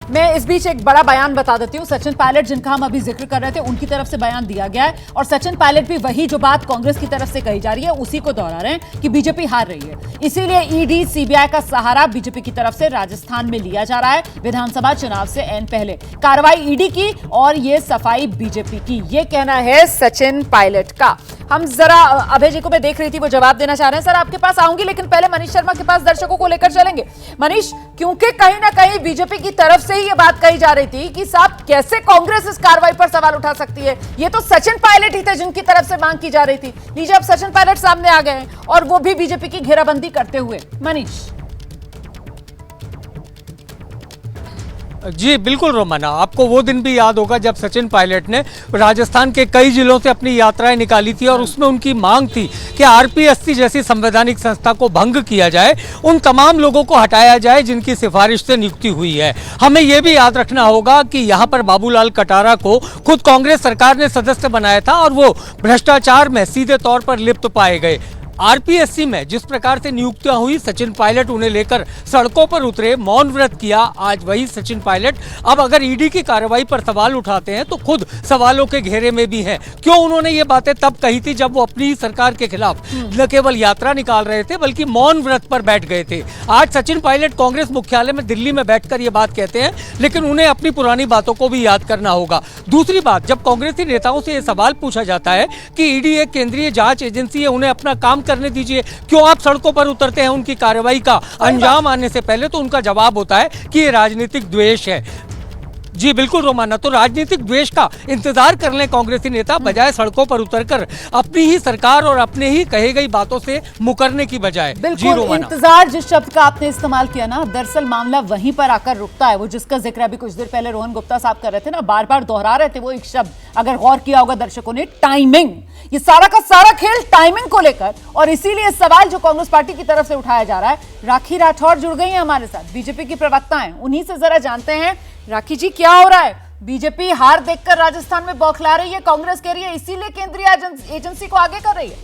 मैं इस बीच एक बड़ा बयान बता देती हूँ। सचिन पायलट जिनका हम अभी जिक्र कर रहे थे, उनकी तरफ से बयान दिया गया है और सचिन पायलट भी वही जो बात कांग्रेस की तरफ से कही जा रही है उसी को दोहरा रहे हैं कि बीजेपी हार रही है, इसीलिए ईडी सीबीआई का सहारा बीजेपी की तरफ से राजस्थान में लिया जा रहा है। विधानसभा चुनाव से ऐन पहले कार्रवाई ईडी की और ये सफाई बीजेपी की, ये कहना है सचिन पायलट का। हम जरा अभय जी को मैं देख रही थी, वो जवाब देना चाह रहे हैं। सर आपके पास आऊंगी, लेकिन पहले मनीष शर्मा के पास दर्शकों को लेकर चलेंगे। मनीष, क्योंकि कहीं ना कहीं बीजेपी की तरफ से ही ये बात कही जा रही थी कि साहब कैसे कांग्रेस इस कार्रवाई पर सवाल उठा सकती है, ये तो सचिन पायलट ही थे जिनकी तरफ से मांग की जा रही थी। लीजिए, अब सचिन पायलट सामने आ गए हैं और वो भी बीजेपी की घेराबंदी करते हुए। मनीष जी बिल्कुल रोमाना, आपको वो दिन भी याद होगा जब सचिन पायलट ने राजस्थान के कई जिलों से अपनी यात्राएं निकाली थी और उसमें उनकी मांग थी कि आरपीएससी जैसी संवैधानिक संस्था को भंग किया जाए, उन तमाम लोगों को हटाया जाए जिनकी सिफारिश से नियुक्ति हुई है। हमें ये भी याद रखना होगा कि यहाँ पर बाबूलाल कटारा को खुद कांग्रेस सरकार ने सदस्य बनाया था और वो भ्रष्टाचार में सीधे तौर पर लिप्त पाए गए। आरपीएससी में जिस प्रकार से नियुक्तियां हुई, सचिन पायलट उन्हें लेकर सड़कों पर उतरे, मौन व्रत किया। आज वही सचिन पायलट अब अगर ईडी की कार्रवाई पर सवाल उठाते हैं तो खुद सवालों के घेरे में भी हैं। क्यों उन्होंने ये बातें तब कही थी जब वो अपनी ही सरकार के खिलाफ न केवल यात्रा निकाल रहे थे बल्कि मौन व्रत पर बैठ गए थे। आज सचिन पायलट कांग्रेस मुख्यालय में दिल्ली में बैठकर ये बात कहते हैं, लेकिन उन्हें अपनी पुरानी बातों को भी याद करना होगा। दूसरी बात, जब कांग्रेसी नेताओं से यह सवाल पूछा जाता है कि ईडी एक केंद्रीय जांच एजेंसी है, उन्हें अपना काम करने दीजिए, क्यों आप सड़कों पर उतरते हैं उनकी कार्रवाई का अंजाम आने से पहले, तो उनका जवाब होता है कि ये राजनीतिक द्वेष है। जी बिल्कुल रोमाना, तो राजनीतिक द्वेष का इंतजार कर लें कांग्रेसी नेता, बजाय सड़कों पर उतरकर अपनी ही सरकार और अपने ही कही गई बातों से मुकरने की बजाय। बिल्कुल, इंतजार जिस शब्द का आपने इस्तेमाल किया ना, दरअसल मामला वहीं पर आकर रुकता है। वो जिसका जिक्र अभी कुछ देर पहले रोहन गुप्ता साहब कर रहे थे ना, बार बार दोहरा रहे थे वो एक शब्द, अगर गौर किया होगा दर्शकों ने, टाइमिंग। ये सारा का सारा खेल टाइमिंग को लेकर, और इसीलिए सवाल जो कांग्रेस पार्टी की तरफ से उठाया जा रहा है। राखी राठौर जुड़ गई है हमारे साथ, बीजेपी की प्रवक्ता हैं, उन्हीं से जरा जानते हैं। राखी जी, क्या हो रहा है? बीजेपी हार देखकर राजस्थान में बौखला रही है, कांग्रेस कह रही है इसीलिए केंद्रीय एजेंसी को आगे कर रही है।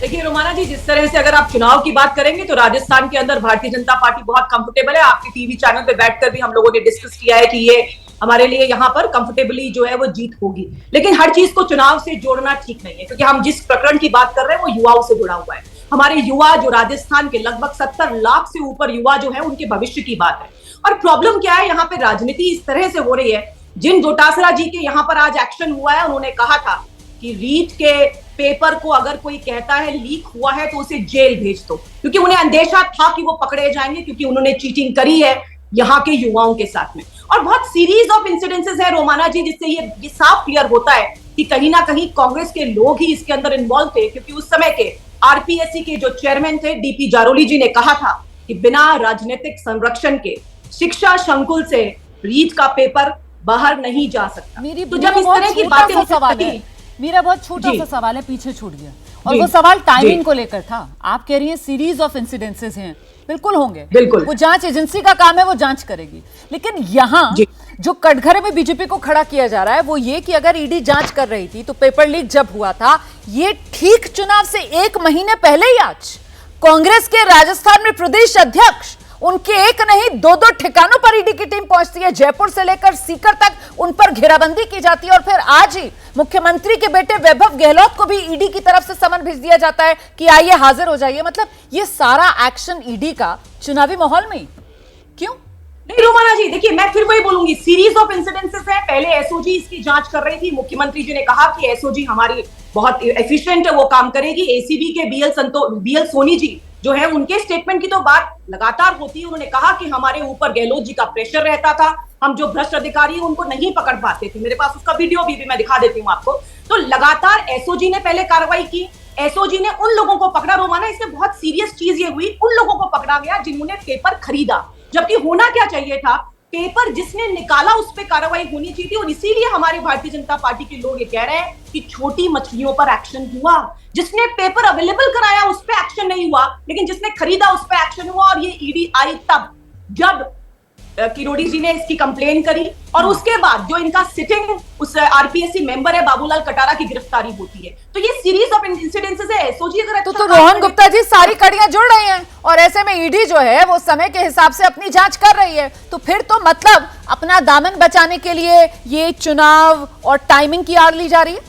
देखिए रोमाना जी, जिस तरह से अगर आप चुनाव की बात करेंगे तो राजस्थान के अंदर भारतीय जनता पार्टी बहुत कंफर्टेबल है। आपके टीवी चैनल पे बैठकर भी हम लोगों ने डिस्कस किया है कि ये हमारे लिए यहाँ पर कंफर्टेबली जो है वो जीत होगी। लेकिन हर चीज को चुनाव से जोड़ना ठीक नहीं है, क्योंकि हम जिस प्रकरण की बात कर रहे हैं वो युवाओं से जुड़ा हुआ है। हमारे युवा जो राजस्थान के लगभग 70 लाख से ऊपर युवा जो है, उनके भविष्य की बात है। और प्रॉब्लम क्या है, यहाँ पे राजनीति इस तरह से हो रही है। जिन डोटासरा जी के यहाँ पर आज एक्शन हुआ है, उन्होंने कहा था कि रीट के पेपर को अगर कोई कहता है लीक हुआ है तो उसे जेल भेज दो, क्योंकि उन्हें अंदेशा था कि वो पकड़े जाएंगे, क्योंकि उन्होंने चीटिंग करी है यहाँ के युवाओं के साथ में। और बहुत सीरीज ऑफ इंसिडेंसेस है रोमाना जी, जिससे ये साफ क्लियर होता है कि कहीं ना कहीं कांग्रेस के लोग ही इसके अंदर इन्वॉल्व थे। क्योंकि उस समय के आरपीएससी के जो चेयरमैन थे डीपी जारोली जी ने कहा था कि बिना राजनीतिक संरक्षण के शिक्षा संकुल से रीट का पेपर बाहर नहीं जा सकता। तो जब इस तरह की बातें, मेरा बहुत छोटा सा सवाल है, पीछे छूट गया, और वो सवाल टाइमिंग को लेकर था। आप कह रही हैं सीरीज ऑफ इंसिडेंसेस हैं, बिल्कुल होंगे, बिल्कुल वो जांच एजेंसी का काम है, वो जांच करेगी। लेकिन यहाँ जो कटघरे में बीजेपी को खड़ा किया जा रहा है वो ये कि अगर ईडी जांच कर रही थी तो पेपर लीक जब हुआ था, ये ठीक चुनाव से 1 महीने पहले ही आज कांग्रेस के राजस्थान में प्रदेश अध्यक्ष, उनके एक नहीं 2-2 ठिकानों पर ईडी की टीम पहुंचती है, जयपुर से लेकर सीकर तक उन पर घेराबंदी की जाती है। और फिर आज ही मुख्यमंत्री के बेटे वैभव गहलोत को भी ईडी की तरफ से समन भेज दिया जाता है कि आइए हाजिर हो जाइए। मतलब ये सारा एक्शन ईडी का चुनावी माहौल में, क्यों? नहीं रोमाना जी, देखिए मैं फिर वही बोलूंगी, सीरीज ऑफ इंसिडेंसेस है। पहले एसओजी इसकी जांच कर रही थी, मुख्यमंत्री जी ने कहा कि एसओजी हमारी बहुत एफिशिएंट है, वो काम करेगी। एसीबी के बीएल सोनी जी जो है, उनके स्टेटमेंट की तो बात लगातार होती है। उन्होंने कहा कि हमारे ऊपर गहलोत जी का प्रेशर रहता था, हम जो भ्रष्ट अधिकारी उनको नहीं पकड़ पाते थे। मेरे पास उसका वीडियो भी मैं दिखा देती हूँ आपको। तो लगातार एसओजी ने पहले कार्रवाई की, एसओजी ने उन लोगों को पकड़ा रोमाना। इससे बहुत सीरियस चीज ये हुई, उन लोगों को पकड़ा गया जिन्होंने पेपर खरीदा, जबकि होना क्या चाहिए था, पेपर जिसने निकाला उस पर कार्रवाई होनी चाहिए थी। और इसीलिए हमारे भारतीय जनता पार्टी के लोग ये कह रहे हैं कि छोटी मछलियों पर एक्शन हुआ। जिसने पेपर अवेलेबल कराया उस पर एक्शन नहीं हुआ, लेकिन जिसने खरीदा उस पर एक्शन हुआ। और ये ईडी आई तब जब किरोड़ी जी ने इसकी कंप्लेन करी और उसके बाद जो इनका सिटिंग उस आरपीएससी मेंबर है बाबूलाल कटारा की गिरफ्तारी होती है। तो ये सीरीज ऑफ इंसिडेंसेस है। सोचिए अगर तो रोहन गुप्ता जी सारी कड़ियां जुड़ रही हैं और ऐसे में ईडी जो है वो समय के हिसाब से अपनी जांच कर रही है, तो फिर तो मतलब अपना दामन बचाने के लिए ये चुनाव और टाइमिंग की आड़ ली जा रही है।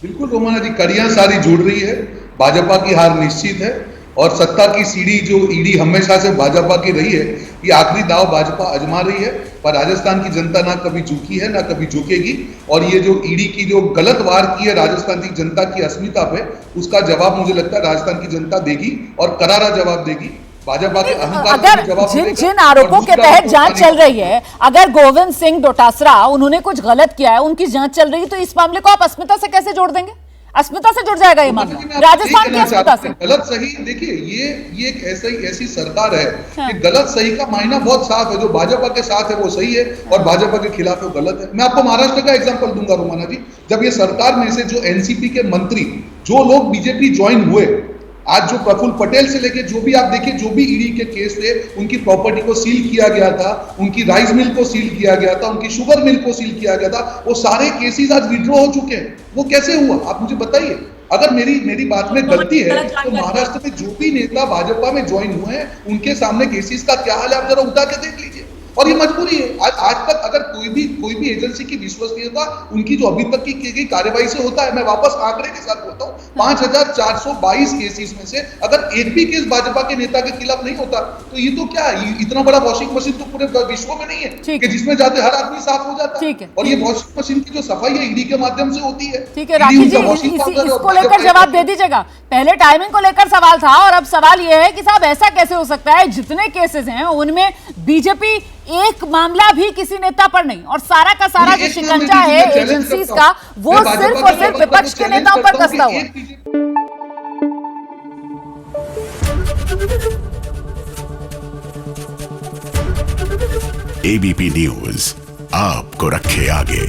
बिल्कुल रोमाना जी, कड़ियां सारी जुड़ रही है। भाजपा की हार निश्चित है और सत्ता की सीढ़ी जो ईडी हमेशा से भाजपा की रही है, ये आखिरी दाव भाजपा आजमा रही है। पर राजस्थान की जनता ना कभी झुकी है ना कभी झुकेगी और ये जो ईडी की जो गलत वार की है राजस्थान की जनता की अस्मिता पे, उसका जवाब मुझे लगता है राजस्थान की जनता देगी और करारा जवाब देगी। भाजपा के अहंकार अगर जिन आरोपों के तहत जांच चल रही है, अगर गोविंद सिंह डोटासरा उन्होंने कुछ गलत किया है, उनकी जांच चल रही है, तो इस मामले को आप अस्मिता से कैसे जोड़ देंगे? अस्मिता से जुड़ जाएगा ये मामला, राजस्थान की अस्मिता से। गलत सही देखिए, ये एक ऐसी सरकार है कि गलत सही का मायना बहुत साफ है। जो भाजपा के साथ है वो सही है और भाजपा के खिलाफ वो गलत है। मैं आपको महाराष्ट्र का एग्जांपल दूंगा रोमाना जी। जब ये सरकार में से जो एनसीपी के मंत्री, जो लोग बीजेपी ज्वाइन हुए, आज जो प्रफुल्ल पटेल से लेके जो भी आप देखिए, जो भी ईडी के केस थे, उनकी प्रॉपर्टी को सील किया गया था, उनकी राइस मिल को सील किया गया था, उनकी शुगर मिल को सील किया गया था, वो सारे केसेस आज विड्रॉ हो चुके हैं। वो कैसे हुआ आप मुझे बताइए। अगर मेरी बात में गलती है तो महाराष्ट्र में जो भी नेता भाजपा में ज्वाइन हुए हैं उनके सामने केसेस का क्या हाल है, आप जरा उठा के देख लीजिए। और ये मजबूरी है। आज तक अगर कोई भी एजेंसी की विश्वसनीयता उनकी जो अभी तक की गई कार्यवाही से होता है, मैं वापस आंकड़े के साथ बोलता हूँ, 5422 केसेस में से अगर एक भी केस भाजपा के नेता के खिलाफ नहीं होता, तो ये तो क्या है, इतना बड़ा वॉशिंग मशीन तो पूरे विश्व में नहीं है कि जिसमें जाते हर आदमी साफ हो जाता है। और ये वॉशिंग मशीन की जो सफाई है ईडी के माध्यम से होती है। ठीक है राखी जी, इसको लेकर जवाब दे दीजिएगा। पहले टाइमिंग को लेकर सवाल था और अब सवाल यह है कि साहब ऐसा कैसे हो सकता है जितने केसेस हैं उनमें बीजेपी एक मामला भी किसी नेता पर नहीं, और सारा का सारा जो शिकंजा है एजेंसीज का वो सिर्फ और सिर्फ विपक्ष के नेताओं पर कसता हुआ। एबीपी न्यूज आपको रखे आगे।